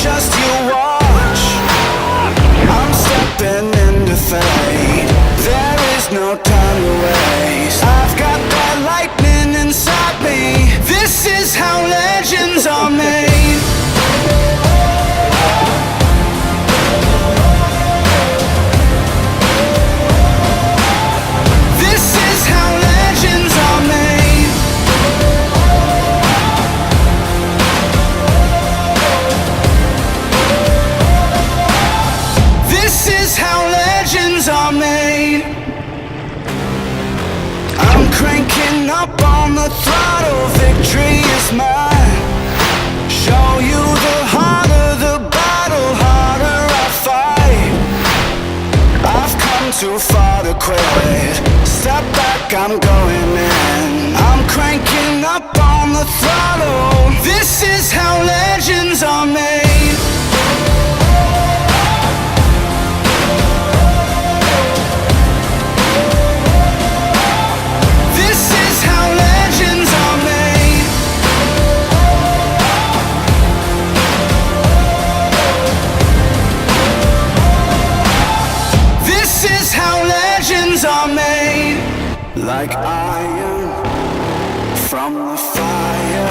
just you watch. I'm stepping into fate. There is no time to waste. I've got that lightning inside me. This is how legends are made. This is how legends are made. This is how legends are made. I'm cranking up on the throttle, victory is mine. Show you the harder the battle, harder I fight. I've come too far to quit. Step back, I'm going in. I'm cranking up on the throttle. This is how legends are made. This is how legends are made. This is how legends are made. Like iron from the fire,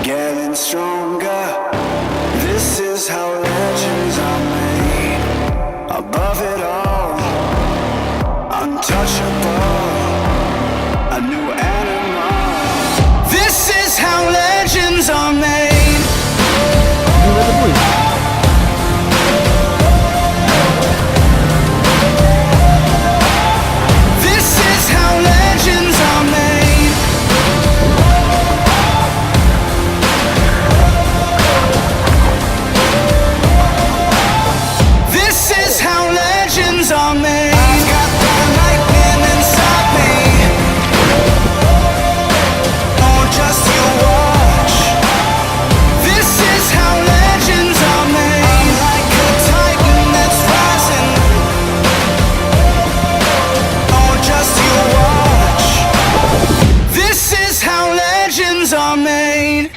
getting stronger. This is how legends are made. Above it all, untouchable, a new animal. This is how legends are made. This is how legends are made. This is how legends are made. I've got that lightning inside me. Oh, just you watch. This is how legends are made. I'm like a titan that's rising. Oh, just you watch. This is how legends are made.